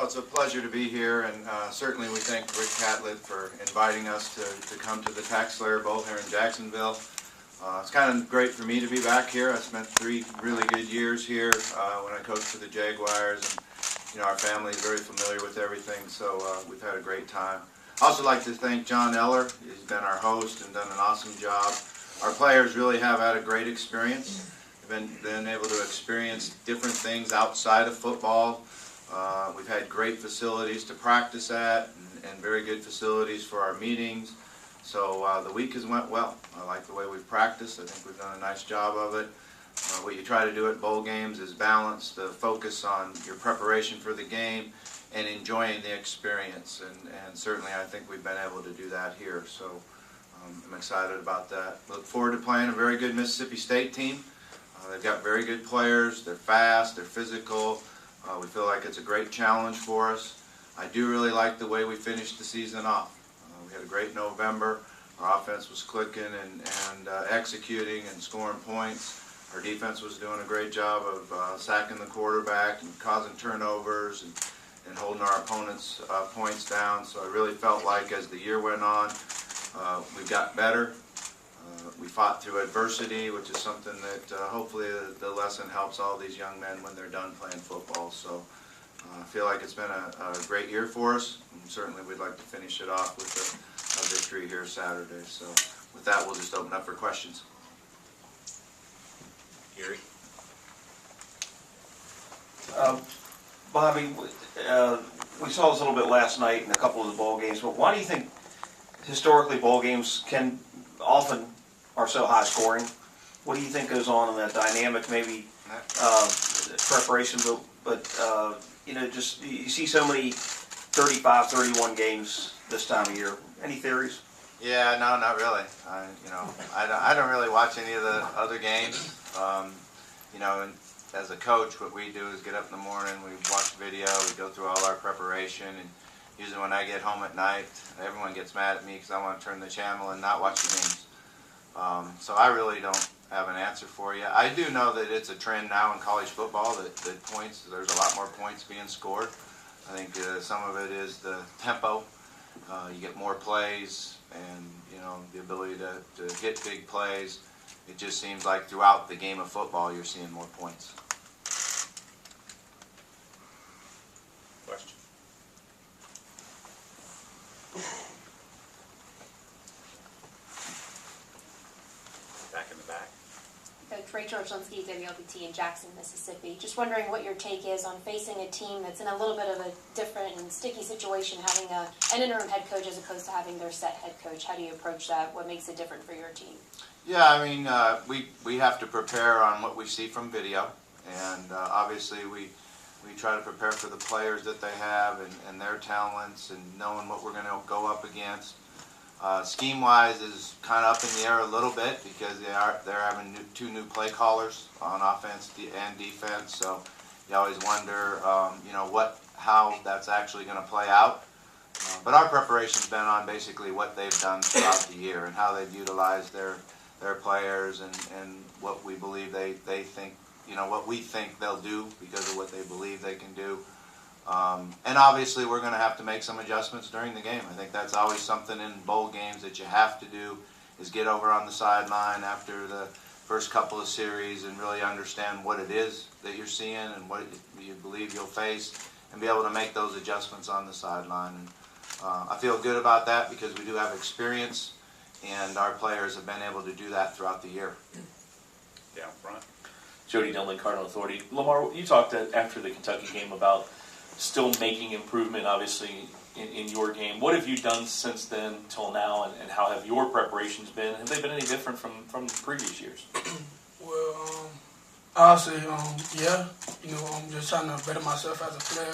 it's a pleasure to be here, and certainly we thank Rick Catlett for inviting us to come to the TaxSlayer Bowl here in Jacksonville. It's kind of great for me to be back here. I spent 3 really good years here when I coached for the Jaguars, and our family is very familiar with everything, so we've had a great time. I also like to thank John Eller. He's been our host and done an awesome job. Our players really have had a great experience. They've been able to experience different things outside of football. We've had great facilities to practice at and very good facilities for our meetings. So the week has went well. I like the way we've practiced. I think we've done a nice job of it. What you try to do at bowl games is balance the focus on your preparation for the game and enjoying the experience. And certainly I think we've been able to do that here. So I'm excited about that. Look forward to playing a very good Mississippi State team. They've got very good players. They're fast. They're physical. We feel like it's a great challenge for us. I do really like the way we finished the season off. We had a great November. Our offense was clicking and executing and scoring points. Our defense was doing a great job of sacking the quarterback and causing turnovers and holding our opponents' points down. So I really felt like as the year went on, we got better. We fought through adversity, which is something that hopefully the lesson helps all these young men when they're done playing football. So I feel like it's been a great year for us, and certainly we'd like to finish it off with a victory here Saturday. So with that, we'll just open up for questions. Gary? Bobby, we saw this a little bit last night in a couple of the bowl games, but why do you think historically bowl games can often are so high scoring? What do you think goes on in that dynamic? Maybe preparation, but just you see so many 35, 31 games this time of year. Any theories? Yeah, no, not really. I don't really watch any of the other games. And as a coach, what we do is get up in the morning, we watch video, we go through all our preparation, and usually when I get home at night, everyone gets mad at me because I want to turn the channel and not watch the games. So I really don't have an answer for you. I do know that it's a trend now in college football that there's a lot more points being scored. I think some of it is the tempo. You get more plays and the ability to hit big plays. It just seems like throughout the game of football you're seeing more points. Question? Back in the back. Coach Rachel Orszynski, WLBT in Jackson, Mississippi. Just wondering what your take is on facing a team that's in a little bit of a different and sticky situation, having an interim head coach as opposed to having their set head coach. How do you approach that? What makes it different for your team? Yeah, I mean, we have to prepare on what we see from video, and obviously we try to prepare for the players that they have and their talents and knowing what we're going to go up against. Scheme-wise is kind of up in the air a little bit because they're having 2 new play callers on offense and defense, so you always wonder, how that's actually going to play out. But our preparation's been on basically what they've done throughout the year and how they've utilized their players and what we believe they think, what we think they'll do because of what they believe they can do. And obviously we're going to have to make some adjustments during the game. I think that's always something in bowl games that you have to do, is get over on the sideline after the first couple of series and really understand what it is that you're seeing and what you believe you'll face and be able to make those adjustments on the sideline. And I feel good about that because we do have experience and our players have been able to do that throughout the year. Down front. Jody Dillon, Cardinal Authority. Lamar, you talked after the Kentucky game about still making improvement, obviously, in your game. What have you done since then till now, and how have your preparations been? Have they been any different from previous years? Well, I'll say, yeah. I'm just trying to better myself as a player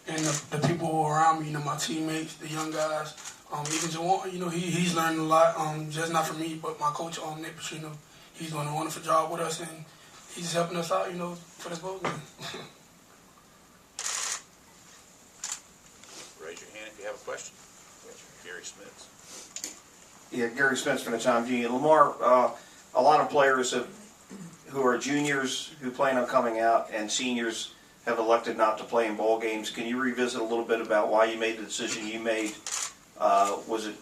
and the people who are around me, my teammates, the young guys. Even Jawan, he's learning a lot, just not from me, but my coach, Nick Petrino. He's doing a wonderful job with us, and he's just helping us out, for this bowl game. Raise your hand if you have a question. Gary Smith. Yeah, Gary Spence from the Times-Union. And Lamar, a lot of players who are juniors who plan on coming out and seniors have elected not to play in bowl games. Can you revisit a little bit about why you made the decision you made? Was it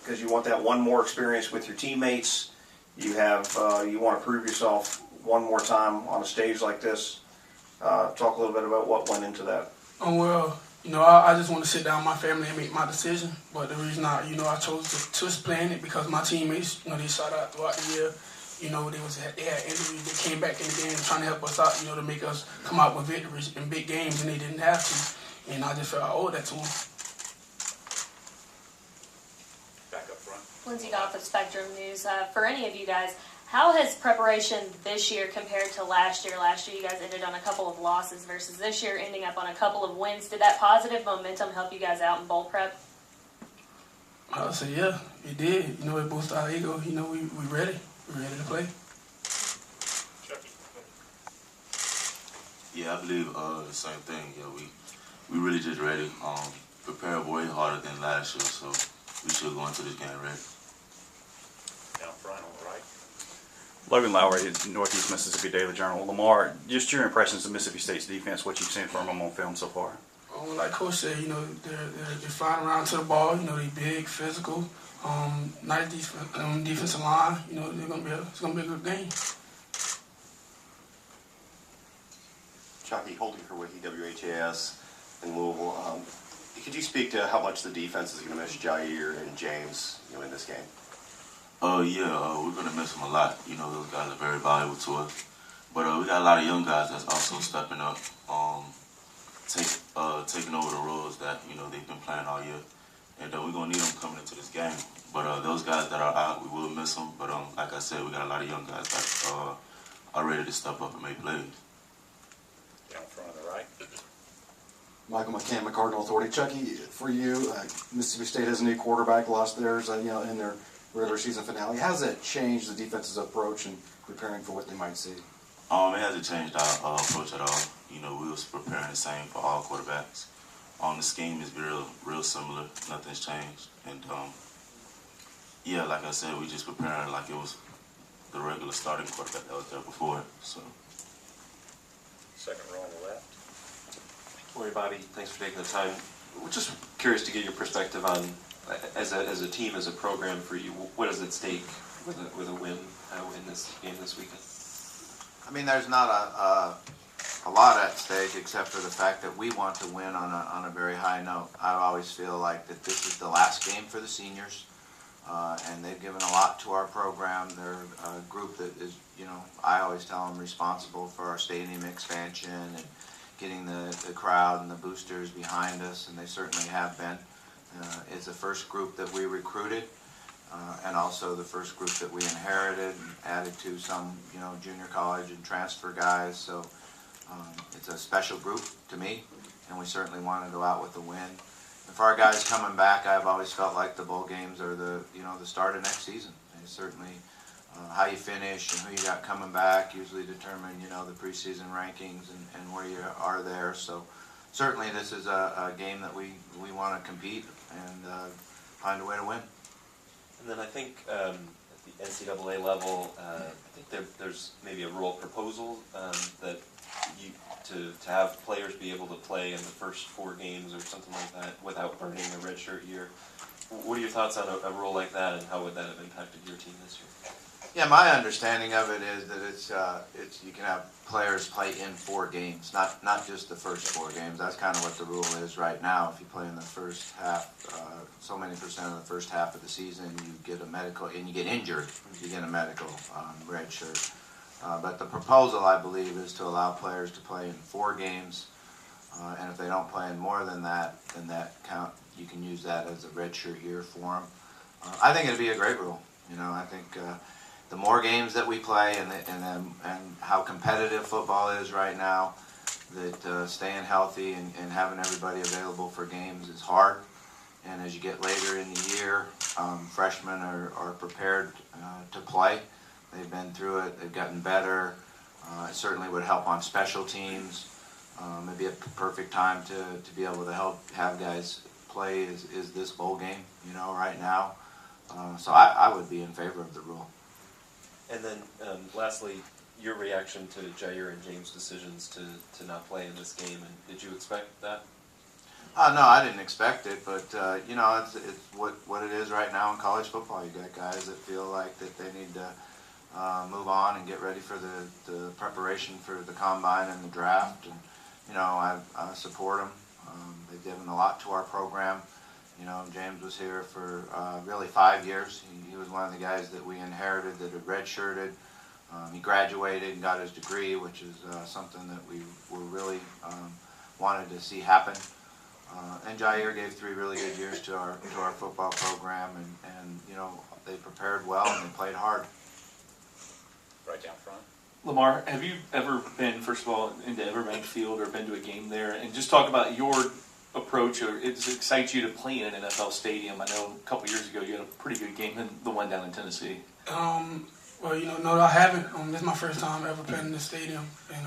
because you want that one more experience with your teammates? You want to prove yourself one more time on a stage like this? Talk a little bit about what went into that. Well, I just want to sit down with my family and make my decision. But the reason I chose to twist playing it because my teammates, they shot out throughout the year. They had injuries. They came back in the game trying to help us out, to make us come out with victories in big games, and they didn't have to. And I just felt I owed that to them. Back up front. Lindsay Goff of Spectrum News. For any of you guys, how has preparation this year compared to last year? Last year you guys ended on a couple of losses versus this year ending up on a couple of wins. Did that positive momentum help you guys out in bowl prep? I would say, yeah, it did. It boosted our ego. We ready. We're ready to play. Chucky. Yeah, I believe the same thing. Yeah, we really just ready. Prepared way harder than last year, so we should go into this game ready. Down front on the right. Logan Lowry, Northeast Mississippi Daily Journal. Lamar, just your impressions of Mississippi State's defense, what you've seen from them on film so far. Like Coach said, they're flying around to the ball. They big, physical, nice defensive line. It's gonna be a good game. Chucky, holding her with EWHAS in Louisville. Could you speak to how much the defense is going to miss Jair and James, in this game? Yeah, we're gonna miss them a lot. Those guys are very valuable to us. But we got a lot of young guys that's also stepping up, taking over the roles that they've been playing all year, and we're gonna need them coming into this game. But those guys that are out, we will miss them. But like I said, we got a lot of young guys that are ready to step up and make plays. Down front on the right. Michael McCann, Cardinal Authority. Chucky, for you, Mississippi State has a new quarterback, lost theirs, in their regular season finale. How does that change the defense's approach in preparing for what they might see? It hasn't changed our approach at all. We was preparing the same for all quarterbacks. The scheme is real similar. Nothing's changed. And yeah, like I said, we just preparing like it was the regular starting quarterback that was there before. So. Second row on the left. Morning, Bobby. Thanks for taking the time. We're just curious to get your perspective on, as a team, as a program for you, what is at stake with a win in this game this weekend? I mean, there's not a lot at stake except for the fact that we want to win on a very high note. I always feel like that this is the last game for the seniors, and they've given a lot to our program. They're a group that is, I always tell them, responsible for our stadium expansion and getting the crowd and the boosters behind us, and they certainly have been. It's the first group that we recruited, and also the first group that we inherited and added to some, junior college and transfer guys. So it's a special group to me, and we certainly want to go out with a win. And for our guys coming back, I've always felt like the bowl games are the start of next season. And certainly how you finish and who you got coming back usually determine, the preseason rankings and where you are there. So certainly this is a game that we want to compete and find a way to win. And then I think at the NCAA level, I think there's maybe a rule proposal that to have players be able to play in the first 4 games or something like that without burning a redshirt year. What are your thoughts on a rule like that, and how would that have impacted your team this year? Yeah, my understanding of it is that it's you can have players play in 4 games, not just the first 4 games. That's kind of what the rule is right now. If you play in the first half, so many percent of the first half of the season, you get a medical, and you get injured, you get a medical red shirt. But the proposal, I believe, is to allow players to play in 4 games, and if they don't play in more than that, then that count. You can use that as a redshirt year for them. I think it'd be a great rule. I think the more games that we play, and how competitive football is right now, that staying healthy and having everybody available for games is hard. And as you get later in the year, freshmen are prepared to play. They've been through it. They've gotten better. It certainly would help on special teams. It'd be a perfect time to be able to have guys play is this bowl game, right now. So I would be in favor of the rule. And then lastly, your reaction to Jair and James' decisions to not play in this game, and did you expect that? No, I didn't expect it, but you know, it's what it is right now in college football. You got guys that feel like that they need to move on and get ready for the preparation for the combine and the draft, and you know, I support them. They've given a lot to our program. You know, James was here for really 5 years. He was one of the guys that we inherited that had redshirted. He graduated and got his degree, which is something that we were really wanted to see happen. And Jair gave 3 really good years to our football program, and you know, they prepared well and they played hard. Right down front. Lamar, have you ever been, first of all, into Everbank Field or been to a game there? And just talk about your approach, or it excites you to play in an NFL stadium. I know a couple years ago you had a pretty good game in the one down in Tennessee. Well, you know, no, I haven't. This is my first time ever playing in the stadium, and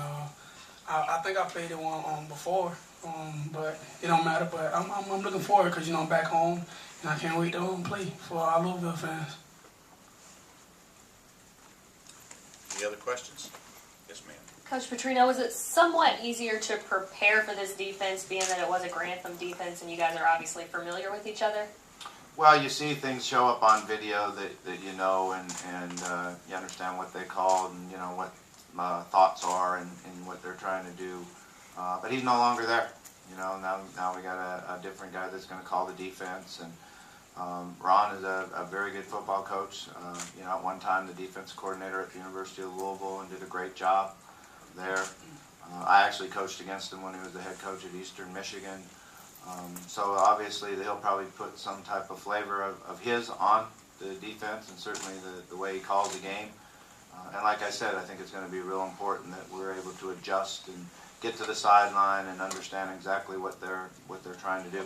I think I played in one before, but it don't matter. But I'm looking forward because you know I'm back home, and I can't wait to play for our Louisville fans. Any other questions? Yes, ma'am. Coach Petrino, was it somewhat easier to prepare for this defense, being that it was a Grantham defense and you guys are obviously familiar with each other? Well, you see things show up on video that you know, and you understand what they called, and you know what thoughts are and what they're trying to do. But he's no longer there. You know, now we got a different guy that's going to call the defense, and Ron is a very good football coach. You know, at one time the defense coordinator at the University of Louisville, and did a great job there. I actually coached against him when he was the head coach at Eastern Michigan. So obviously he'll probably put some type of flavor of his on the defense, and certainly the way he calls the game. And like I said, I think it's going to be real important that we're able to adjust and get to the sideline and understand exactly what they're trying to do.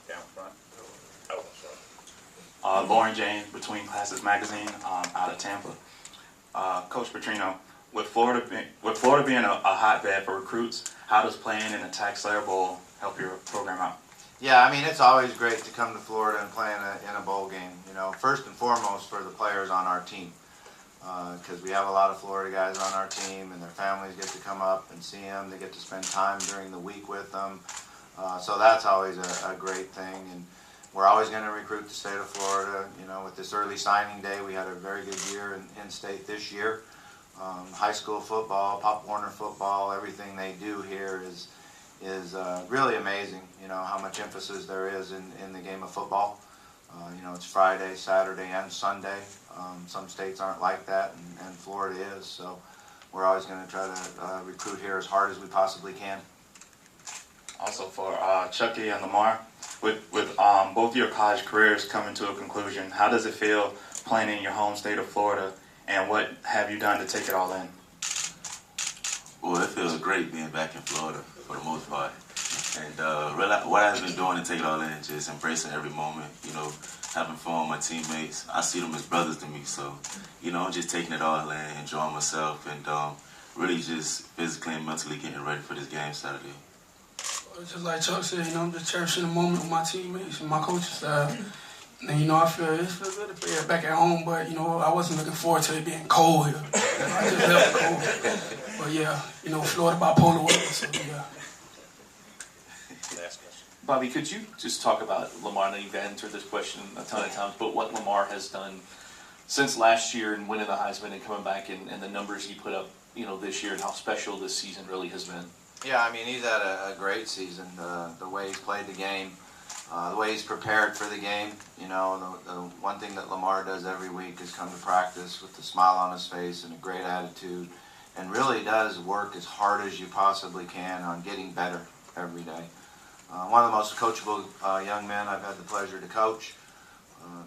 Down front. Oh, sorry. Lauren James, Between Classes Magazine, out of Tampa. Coach Petrino, with Florida being a hotbed for recruits, how does playing in the TaxSlayer Bowl help your program out? Yeah, I mean, it's always great to come to Florida and play in a bowl game. You know, first and foremost for the players on our team, because we have a lot of Florida guys on our team, and their families get to come up and see them. They get to spend time during the week with them, so that's always a great thing. And we're always going to recruit the state of Florida. You know, with this early signing day, we had a very good year in state this year. High school football, Pop Warner football, everything they do here is really amazing. You know, how much emphasis there is in the game of football. You know, it's Friday, Saturday, and Sunday. Some states aren't like that, and Florida is. So we're always going to try to recruit here as hard as we possibly can. Also for Chucky and Lamar, with both your college careers coming to a conclusion, how does it feel playing in your home state of Florida, and what have you done to take it all in? Well, it feels great being back in Florida for the most part. And what I've been doing to take it all in, just embracing every moment, you know, having fun with my teammates. I see them as brothers to me, so, you know, I'm just taking it all in, enjoying myself, and really just physically and mentally getting ready for this game Saturday. Just like Chuck said, you know, I'm just cherishing the moment with my teammates and my coaching staff. And, you know, it feels good to play back at home, but, you know, I wasn't looking forward to it being cold here. I just left cold. But, yeah, you know, Florida bipolar weather, so, yeah. Last question. Bobby, could you just talk about Lamar? I know you've answered this question a ton of times, but what Lamar has done since last year and winning the Heisman and coming back, and the numbers he put up, you know, this year, and how special this season really has been. Yeah, I mean, he's had a great season. The way he's played the game, the way he's prepared for the game. You know, the one thing that Lamar does every week is come to practice with a smile on his face and a great attitude, and really does work as hard as you possibly can on getting better every day. One of the most coachable young men I've had the pleasure to coach.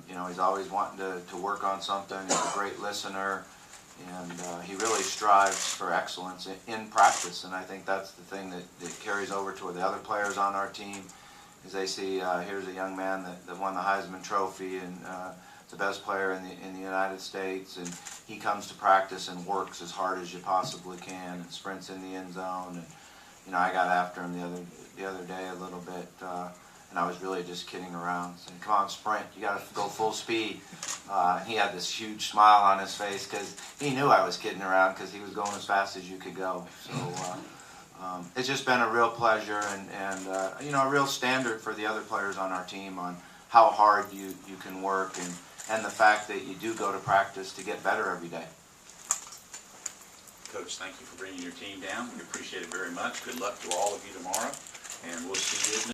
You know, he's always wanting to work on something. He's a great listener, and he really strives for excellence in practice. And I think that's the thing that carries over to the other players on our team, is they see here's a young man that won the Heisman Trophy and the best player in the United States, and he comes to practice and works as hard as you possibly can and sprints in the end zone. And you know, I got after him the other day a little bit and I was really just kidding around, saying, "Come on, sprint! You got to go full speed." And he had this huge smile on his face because he knew I was kidding around because he was going as fast as you could go. So it's just been a real pleasure and a real standard for the other players on our team on how hard you can work and the fact that you do go to practice to get better every day. Coach, thank you for bringing your team down. We appreciate it very much. Good luck to all of you tomorrow, and we'll see you